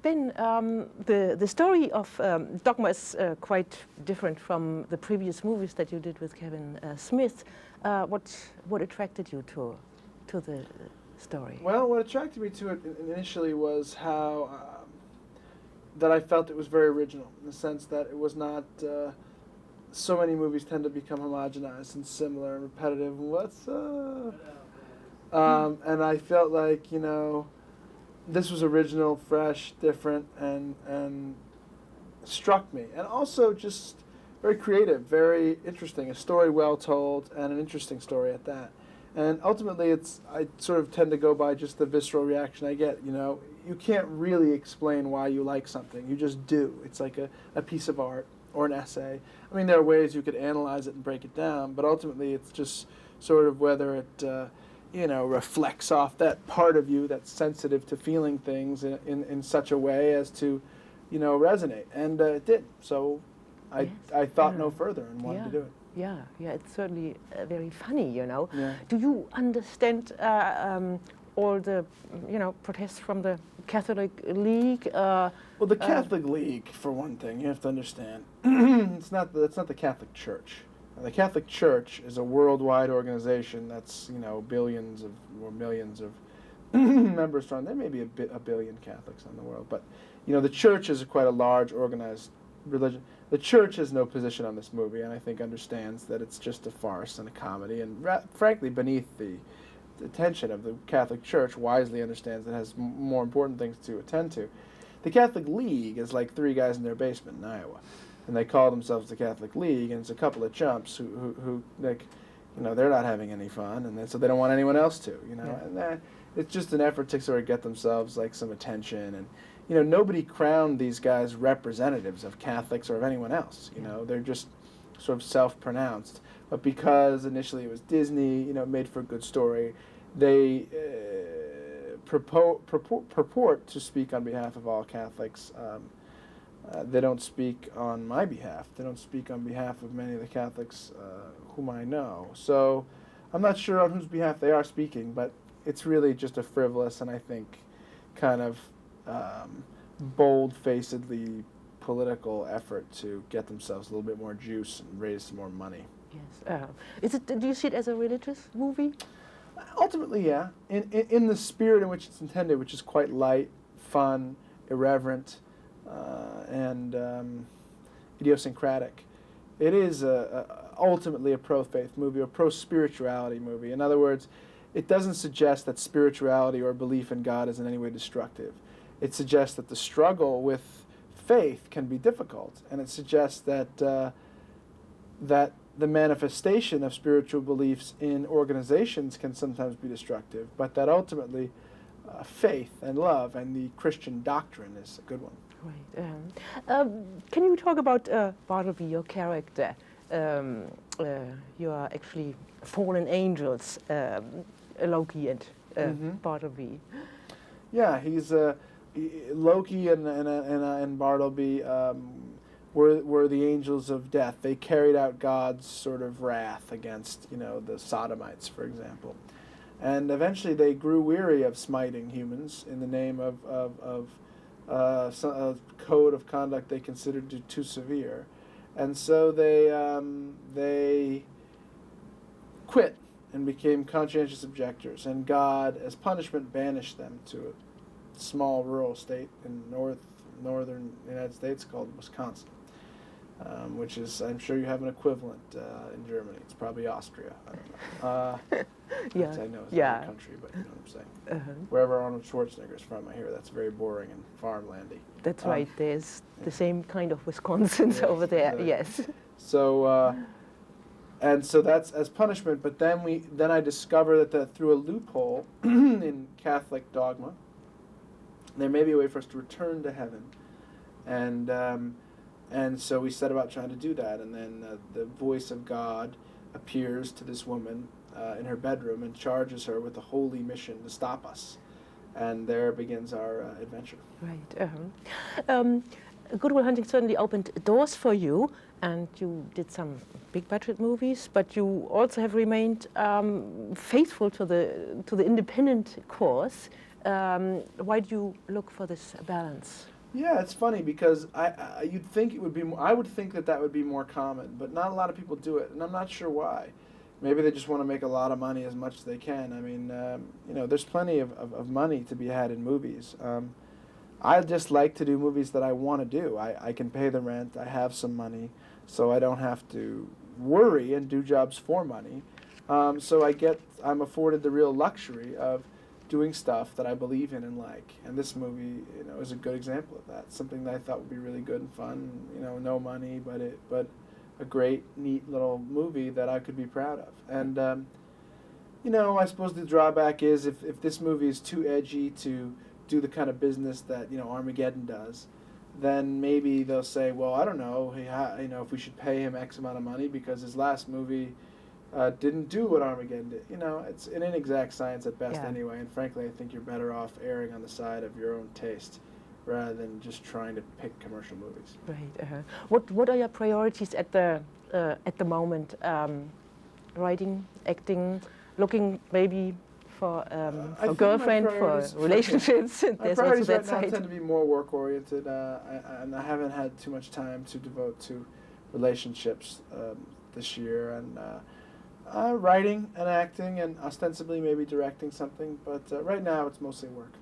Ben, the story of Dogma is quite different from the previous movies that you did with Kevin Smith. What attracted you to the story? Well, what attracted me to it initially was how that I felt it was very original, in the sense that it was not. So many movies tend to become homogenized and similar and repetitive. What's up? And I felt like, you know, this was original, fresh, different, and struck me. And also just very creative, very interesting. A story well told, and an interesting story at that. And ultimately, I sort of tend to go by just the visceral reaction I get. You know, you can't really explain why you like something. You just do. It's like a piece of art or an essay. I mean, there are ways you could analyze it and break it down, but ultimately it's just sort of whether it, you know, reflects off that part of you that's sensitive to feeling things in such a way as to, you know, resonate. And it did. So I thought no further and wanted to do it. Yeah, it's certainly very funny, you know. Yeah. Do you understand all the, you know, protests from the Catholic League? Well, the Catholic League, for one thing, you have to understand, that's not the Catholic Church. The Catholic Church is a worldwide organization that's, you know, billions of or millions of members strong. There may be a billion Catholics in the world, but, you know, the Church is quite a large, organized religion. The Church has no position on this movie, and I think understands that it's just a farce and a comedy, and frankly, beneath the attention of the Catholic Church, wisely understands it has more important things to attend to. The Catholic League is like three guys in their basement in Iowa, and they call themselves the Catholic League, and it's a couple of chumps who like, you know, they're not having any fun, and so they don't want anyone else to, you know, and it's just an effort to sort of get themselves like some attention, and you know, nobody crowned these guys representatives of Catholics or of anyone else, you know, they're just sort of self-pronounced, but because initially it was Disney, you know, made for a good story, they purport to speak on behalf of all Catholics. They don't speak on my behalf. They don't speak on behalf of many of the Catholics whom I know. So I'm not sure on whose behalf they are speaking, but it's really just a frivolous and I think kind of bold-facedly political effort to get themselves a little bit more juice and raise some more money. Yes. Do you see it as a religious movie? Ultimately, yeah. In the spirit in which it's intended, which is quite light, fun, irreverent, and idiosyncratic. It is ultimately a pro-faith movie, or pro-spirituality movie. In other words, it doesn't suggest that spirituality or belief in God is in any way destructive. It suggests that the struggle with faith can be difficult, and it suggests that that the manifestation of spiritual beliefs in organizations can sometimes be destructive, but that ultimately faith and love and the Christian doctrine is a good one. Right. Can you talk about Bartleby, your character? You are actually fallen angels, Loki and Bartleby. Yeah, he's Loki and Bartleby were the angels of death. They carried out God's sort of wrath against, you know, the Sodomites, for example. And eventually they grew weary of smiting humans in the name of a code of conduct they considered too severe. And so they quit and became conscientious objectors. And God, as punishment, banished them to a small rural state in northern United States called Wisconsin. Which is, I'm sure you have an equivalent in Germany. It's probably Austria. I don't know. Yeah. I know it's not a country, but you know what I'm saying. Wherever Arnold Schwarzenegger is from, I hear that's very boring and farmlandy. That's right. There's the same kind of Wisconsins over there. Exactly. Yes. So, and so that's as punishment. But then I discover that through a loophole in Catholic dogma, there may be a way for us to return to heaven, and so we set about trying to do that, and then the voice of God appears to this woman in her bedroom and charges her with a holy mission to stop us. And there begins our adventure. Right. Good Will Hunting certainly opened doors for you, and you did some big budget movies, but you also have remained faithful to the independent course. Why do you look for this balance? Yeah, it's funny because you'd think it would be. I would think that would be more common, but not a lot of people do it, and I'm not sure why. Maybe they just want to make a lot of money as much as they can. I mean, there's plenty of money to be had in movies. I just like to do movies that I want to do. I can pay the rent. I have some money, so I don't have to worry and do jobs for money. So I'm afforded the real luxury of doing stuff that I believe in and like. And this movie, is a good example of that. Something that I thought would be really good and fun. No money, but a great, neat little movie that I could be proud of. And I suppose the drawback is if this movie is too edgy to do the kind of business that Armageddon does, then maybe they'll say, well, I don't know, if we should pay him X amount of money because his last movie didn't do what Armageddon did. It's an inexact science at best anyway, and frankly, I think you're better off erring on the side of your own taste rather than just trying to pick commercial movies. Right. What are your priorities at the moment? Writing, acting, looking maybe for a girlfriend, for relationships. My priorities right now tend to be more work-oriented, and I haven't had too much time to devote to relationships this year, and writing and acting and ostensibly maybe directing something, but right now it's mostly work.